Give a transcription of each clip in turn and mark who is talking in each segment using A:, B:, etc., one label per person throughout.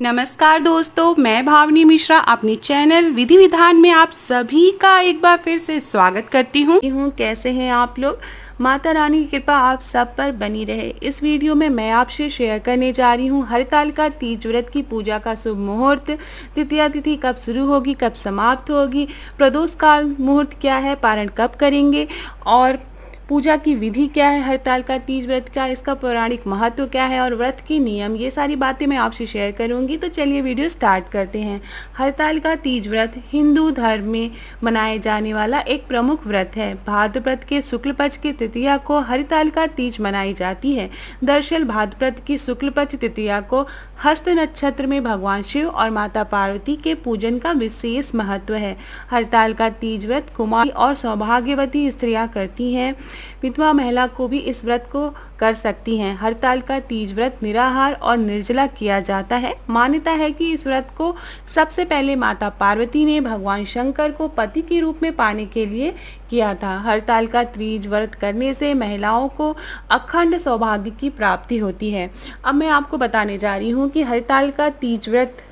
A: नमस्कार दोस्तों, मैं भावनी मिश्रा अपनी चैनल विधि विधान में आप सभी का एक बार फिर से स्वागत करती हूँ। कैसे हैं आप लोग? माता रानी की कृपा आप सब पर बनी रहे। इस वीडियो में मैं आपसे शेयर करने जा रही हूँ हरतालिका तीज व्रत की पूजा का शुभ मुहूर्त, तृतीया तिथि कब शुरू होगी, कब समाप्त होगी, प्रदोष काल मुहूर्त क्या है, पारण कब करेंगे और पूजा की विधि क्या है, हरतालिका तीज व्रत का इसका पौराणिक महत्व क्या है और व्रत के नियम, ये सारी बातें मैं आपसे शेयर करूंगी। तो चलिए वीडियो स्टार्ट करते हैं। हरतालिका तीज व्रत हिंदू धर्म में मनाए जाने वाला एक प्रमुख व्रत है। भाद्रपद के शुक्ल पक्ष की तृतीया को हरतालिका तीज मनाई जाती है। दरअसल भाद्रपद की शुक्ल पक्ष तृतीया को हस्त नक्षत्र में भगवान शिव और माता पार्वती के पूजन का विशेष महत्व है। हरतालिका तीज व्रत कुमारी और सौभाग्यवती स्त्रियां करती हैं। विधवा महिला को भी इस व्रत को कर सकती हैं। हरतालिका तीज व्रत निराहार और निर्जला किया जाता है। मान्यता है कि इस व्रत को सबसे पहले माता पार्वती ने भगवान शंकर को पति के रूप में पाने के लिए किया था। हरतालिका तीज व्रत करने से महिलाओं को अखंड सौभाग्य की प्राप्ति होती है। अब मैं आपको बताने जा रही हूँ कि हरतालिका तीज व्रत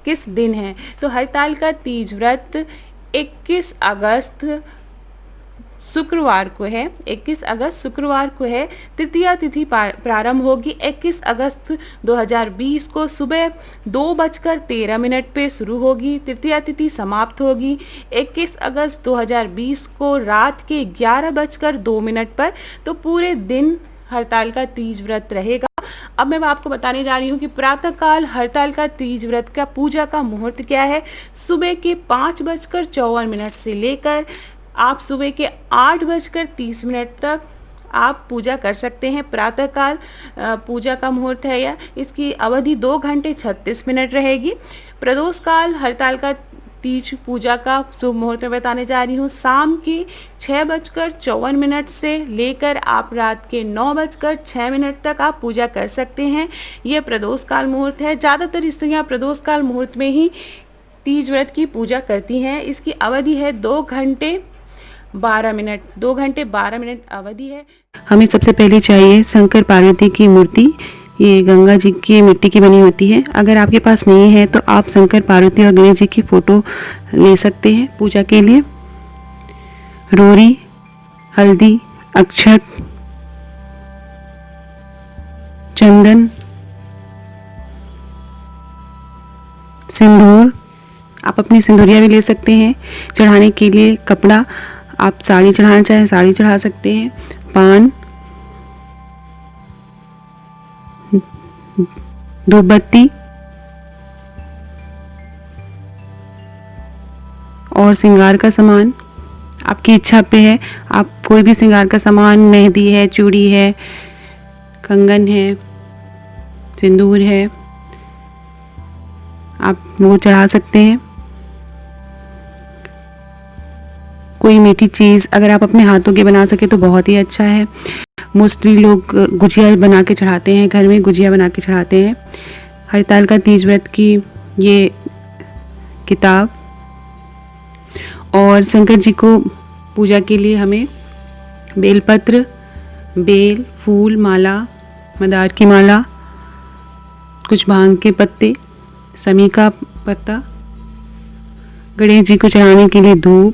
A: किस दिन है। तो हरतालिका तीज व्रत 21 अगस्त शुक्रवार को है। 21 अगस्त शुक्रवार को है। तृतीया तिथि प्रारंभ होगी 21 अगस्त 2020 को सुबह 2:13 पे शुरू होगी। तृतीया तिथि समाप्त होगी 21 अगस्त 2020 को रात के 11:02 पर। तो पूरे दिन हरतालिका तीज व्रत रहेगा। अब मैं आपको बताने जा रही हूँ कि प्रातःकाल हरतालिका तीज व्रत का पूजा का मुहूर्त क्या है। सुबह के 5:54 से लेकर आप सुबह के 8:30 तक आप पूजा कर सकते हैं। प्रातःकाल पूजा का मुहूर्त है या इसकी अवधि 2 घंटे 36 मिनट रहेगी। प्रदोष काल हरतालिका तीज पूजा का शुभ मुहूर्त में बताने जा रही हूँ। शाम के 6:54 से लेकर आप रात के 9:06 तक आप पूजा कर सकते हैं। ये प्रदोष काल मुहूर्त है। ज़्यादातर स्त्रियाँ प्रदोष काल मुहूर्त में ही तीज व्रत की पूजा करती हैं। इसकी अवधि है 2 घंटे 12 मिनट। 2 घंटे 12 मिनट अवधि है।
B: हमें सबसे पहले चाहिए शंकर पार्वती की मूर्ति। ये गंगा जी की मिट्टी की बनी होती है। अगर आपके पास नहीं है तो आप शंकर पार्वती और गणेश जी की फोटो ले सकते हैं पूजा के लिए। रोरी, हल्दी, अक्षत, चंदन, सिंदूर, आप अपनी सिंदूरिया भी ले सकते हैं। चढ़ाने के लिए कपड़ा, आप साड़ी चढ़ाना चाहें साड़ी चढ़ा सकते हैं। पान, धूपबत्ती और श्रृंगार का सामान आपकी इच्छा पे है। आप कोई भी श्रृंगार का सामान, मेहंदी है, चूड़ी है, कंगन है, सिंदूर है, आप वो चढ़ा सकते हैं। कोई मीठी चीज़ अगर आप अपने हाथों की बना सके तो बहुत ही अच्छा है। मोस्टली लोग गुजिया बना के चढ़ाते हैं, घर में गुजिया बना के चढ़ाते हैं। हरतालिका तीज व्रत की ये किताब और शंकर जी को पूजा के लिए हमें बेलपत्र, बेल, फूल, माला, मंदार की माला, कुछ भांग के पत्ते, समी का पत्ता, गणेश जी को चढ़ाने के लिए धूप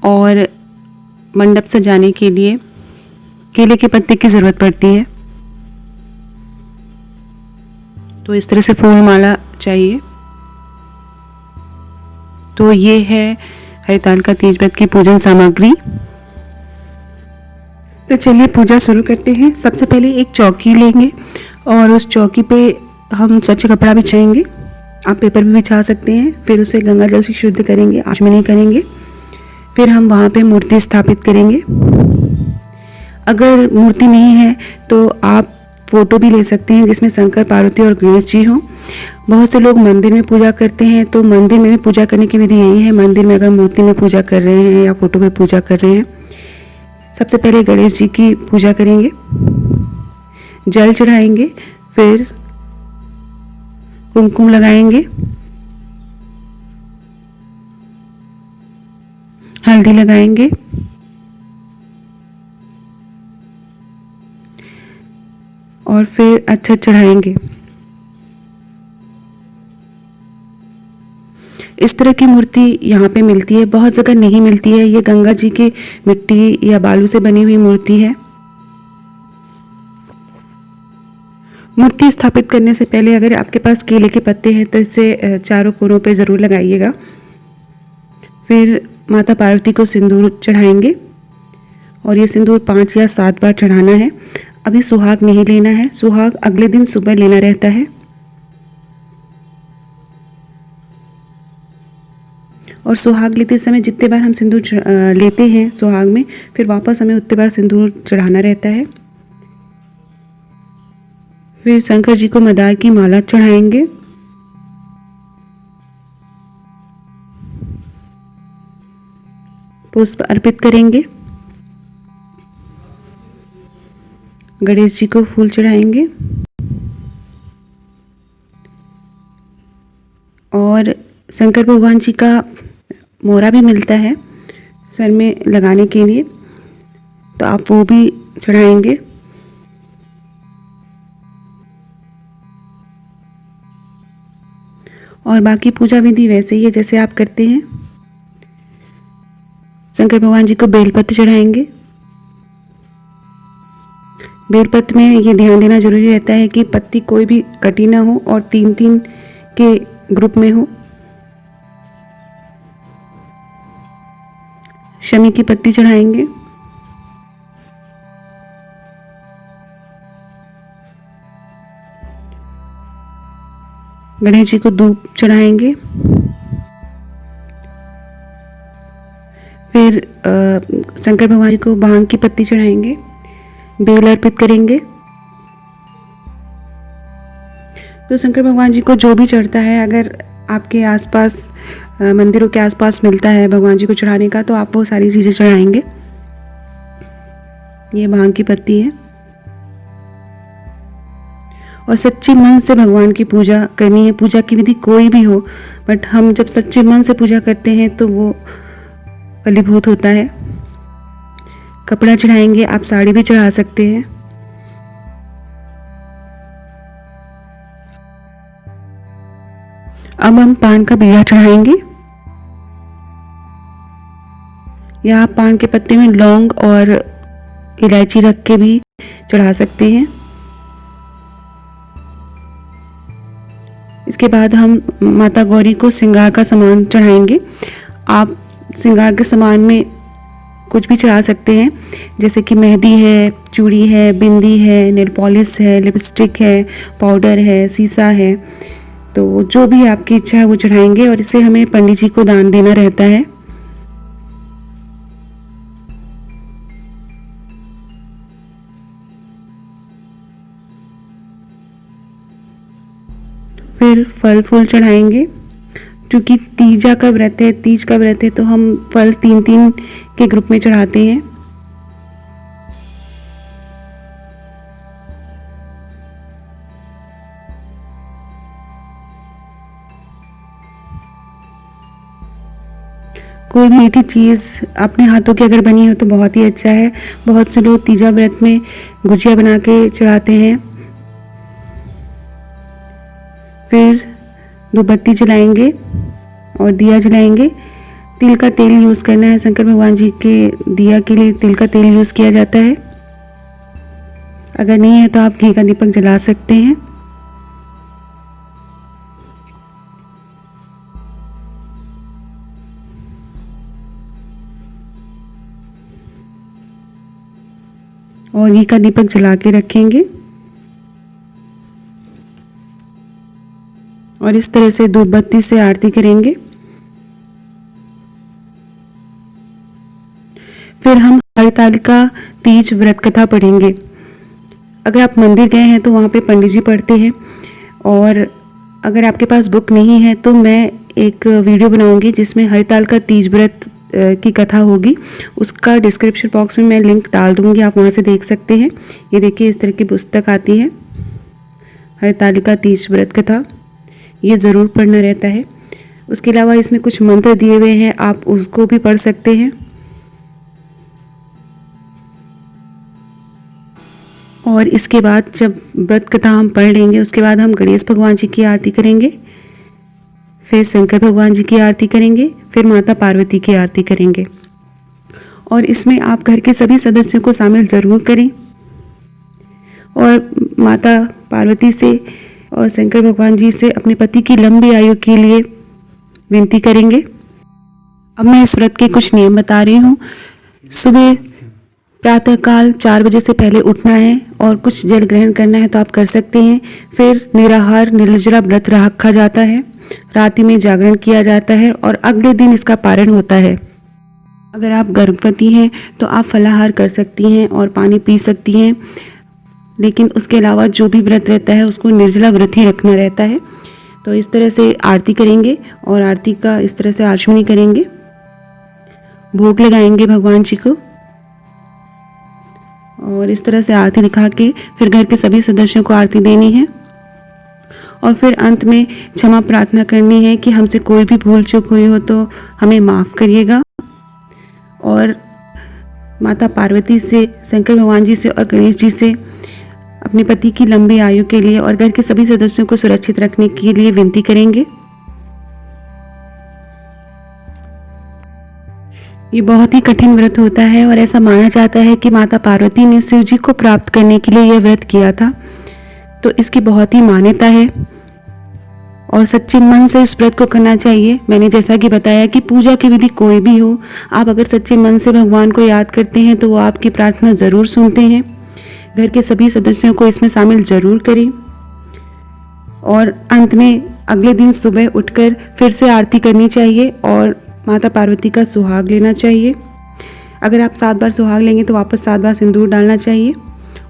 B: और मंडप सजाने के लिए केले के पत्ते की ज़रूरत पड़ती है। तो इस तरह से फूल माला चाहिए। तो ये है हरतालिका तीज व्रत की पूजन सामग्री। तो चलिए पूजा शुरू करते हैं। सबसे पहले एक चौकी लेंगे और उस चौकी पे हम स्वच्छ कपड़ा बिछाएंगे। आप पेपर भी बिछा सकते हैं। फिर उसे गंगा जल से शुद्ध करेंगे, आचमनी करेंगे। फिर हम वहाँ पे मूर्ति स्थापित करेंगे। अगर मूर्ति नहीं है तो आप फोटो भी ले सकते हैं जिसमें शंकर पार्वती और गणेश जी हों। बहुत से लोग मंदिर में पूजा करते हैं, तो मंदिर में भी पूजा करने की विधि यही है। मंदिर में अगर मूर्ति में पूजा कर रहे हैं या फोटो पे पूजा कर रहे हैं, सबसे पहले गणेश जी की पूजा करेंगे, जल चढ़ाएंगे, फिर कुमकुम लगाएंगे, हल्दी लगाएंगे और फिर अक्षत चढ़ाएंगे। इस तरह की मूर्ति यहाँ पे मिलती है, बहुत जगह नहीं मिलती है। ये गंगा जी की मिट्टी या बालू से बनी हुई मूर्ति है। मूर्ति स्थापित करने से पहले अगर आपके पास केले के पत्ते हैं तो इसे चारों कोनों पे ज़रूर लगाइएगा। फिर माता पार्वती को सिंदूर चढ़ाएंगे और ये सिंदूर 5 या 7 बार चढ़ाना है। अभी सुहाग नहीं लेना है, सुहाग अगले दिन सुबह लेना रहता है। और सुहाग लेते समय जितने बार हम सिंदूर लेते हैं सुहाग में, फिर वापस हमें उतने बार सिंदूर चढ़ाना रहता है। फिर शंकर जी को मदार की माला चढ़ाएंगे। पुष्प अर्पित करेंगे। गणेश जी को फूल चढ़ाएंगे और शंकर भगवान जी का मोरा भी मिलता है सर में लगाने के लिए, तो आप वो भी चढ़ाएंगे। और बाकी पूजा विधि वैसे ही है जैसे आप करते हैं। शंकर भगवान जी को बेलपत्र चढ़ाएंगे। बेलपत्र में ये ध्यान देना जरूरी रहता है कि पत्ती कोई भी कटी ना हो और 3-3 के ग्रुप में हो। शमी की पत्ती चढ़ाएंगे। गणेश जी को धूप चढ़ाएंगे। फिर शंकर भगवान जी को भांग की पत्ती चढ़ाएंगे, बेल अर्पित करेंगे। तो शंकर भगवान जी को जो भी चढ़ता है, अगर आपके आसपास मंदिरों के आसपास मिलता है भगवान जी को चढ़ाने का, तो आप वो सारी चीज़ें चढ़ाएंगे। ये भांग की पत्ती है। और सच्चे मन से भगवान की पूजा करनी है। पूजा की विधि कोई भी हो, बट हम जब सच्चे मन से पूजा करते हैं तो वो फलीभूत होता है। कपड़ा चढ़ाएंगे, आप साड़ी भी चढ़ा सकते हैं। अब हम पान का बीड़ा चढ़ाएंगे, या आप पान के पत्ते में लौंग और इलायची रख के भी चढ़ा सकते हैं। इसके बाद हम माता गौरी को श्रृंगार का सामान चढ़ाएंगे। आप श्रृंगार के सामान में कुछ भी चढ़ा सकते हैं, जैसे कि मेहंदी है, चूड़ी है, बिंदी है, नेल पॉलिश है, लिपस्टिक है, पाउडर है, सीसा है। तो जो भी आपकी इच्छा है वो चढ़ाएंगे और इसे हमें पंडित जी को दान देना रहता है। फिर फल फूल चढ़ाएंगे। क्योंकि तीज का व्रत है तो हम फल 3-3 के ग्रुप में चढ़ाते हैं। कोई भी मीठी चीज़ अपने हाथों की अगर बनी हो तो बहुत ही अच्छा है। बहुत से लोग तीजा व्रत में गुजिया बना के चढ़ाते हैं। फिर धूपबत्ती जलाएंगे और दिया जलाएंगे। तिल का तेल यूज़ करना है। शंकर भगवान जी के दिया के लिए तिल का तेल यूज़ किया जाता है। अगर नहीं है तो आप घी का दीपक जला सकते हैं। और घी का दीपक जला के रखेंगे और इस तरह से धूपबत्ती से आरती करेंगे। फिर हम हरतालिका तीज व्रत कथा पढ़ेंगे। अगर आप मंदिर गए हैं तो वहाँ पे पंडित जी पढ़ते हैं, और अगर आपके पास बुक नहीं है तो मैं एक वीडियो बनाऊंगी जिसमें हरतालिका तीज व्रत की कथा होगी। उसका डिस्क्रिप्शन बॉक्स में मैं लिंक डाल दूंगी, आप वहाँ से देख सकते हैं। ये देखिए, इस तरह की पुस्तक आती है, हरतालिका तीज व्रत कथा। ये ज़रूर पढ़ना रहता है। उसके अलावा इसमें कुछ मंत्र दिए हुए हैं, आप उसको भी पढ़ सकते हैं। और इसके बाद जब व्रत कथा हम पढ़ लेंगे, उसके बाद हम गणेश भगवान जी की आरती करेंगे। फिर शंकर भगवान जी की आरती करेंगे, फिर माता पार्वती की आरती करेंगे। और इसमें आप घर के सभी सदस्यों को शामिल ज़रूर करें और माता पार्वती से और शंकर भगवान जी से अपने पति की लंबी आयु के लिए विनती करेंगे। अब मैं इस व्रत के कुछ नियम बता रही हूँ। सुबह प्रातःकाल 4 बजे से पहले उठना है और कुछ जल ग्रहण करना है तो आप कर सकते हैं। फिर निराहार निर्जला व्रत रखा जाता है, रात्रि में जागरण किया जाता है और अगले दिन इसका पारण होता है। अगर आप गर्भवती हैं तो आप फलाहार कर सकती हैं और पानी पी सकती हैं, लेकिन उसके अलावा जो भी व्रत रहता है उसको निर्जला व्रत ही रखना रहता है। तो इस तरह से आरती करेंगे और आरती का इस तरह से आचमनी करेंगे, भोग लगाएंगे भगवान जी को और इस तरह से आरती दिखा के फिर घर के सभी सदस्यों को आरती देनी है। और फिर अंत में क्षमा प्रार्थना करनी है कि हमसे कोई भी भूल चूक हुई हो तो हमें माफ़ करिएगा। और माता पार्वती से, शंकर भगवान जी से और गणेश जी से अपने पति की लंबी आयु के लिए और घर के सभी सदस्यों को सुरक्षित रखने के लिए विनती करेंगे। ये बहुत ही कठिन व्रत होता है और ऐसा माना जाता है कि माता पार्वती ने शिव जी को प्राप्त करने के लिए यह व्रत किया था, तो इसकी बहुत ही मान्यता है और सच्चे मन से इस व्रत को करना चाहिए। मैंने जैसा कि बताया कि पूजा की विधि कोई भी हो, आप अगर सच्चे मन से भगवान को याद करते हैं तो वो आपकी प्रार्थना ज़रूर सुनते हैं। घर के सभी सदस्यों को इसमें शामिल ज़रूर करें और अंत में अगले दिन सुबह उठकर फिर से आरती करनी चाहिए और माता पार्वती का सुहाग लेना चाहिए। अगर आप 7 बार सुहाग लेंगे तो वापस 7 बार सिंदूर डालना चाहिए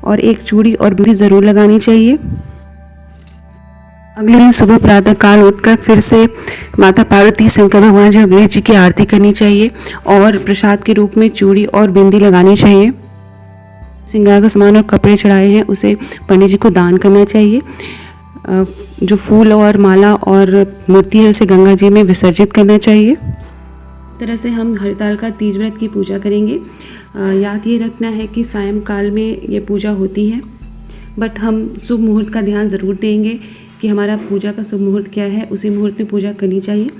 B: और एक चूड़ी और बिंदी ज़रूर लगानी चाहिए। अगले दिन सुबह प्रातःकाल उठकर फिर से माता पार्वती, शंकर भगवान जी और गणेश जी की आरती करनी चाहिए और प्रसाद के रूप में चूड़ी और बिंदी लगानी चाहिए। श्रृंगार का सामान और कपड़े चढ़ाए हैं उसे पंडित जी को दान करना चाहिए। जो फूल और माला और मूर्ति है उसे गंगा जी में विसर्जित करना चाहिए। इस तरह से हम हरिताल का तीज व्रत की पूजा करेंगे। याद ये रखना है कि सायंकाल में ये पूजा होती है, बट हम शुभ मुहूर्त का ध्यान ज़रूर देंगे कि हमारा पूजा का शुभ मुहूर्त क्या है, उसी मुहूर्त में पूजा करनी चाहिए।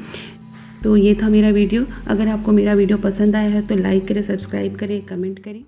B: तो ये था मेरा वीडियो। अगर आपको मेरा वीडियो पसंद आया है तो लाइक करें, सब्सक्राइब करें, कमेंट करें।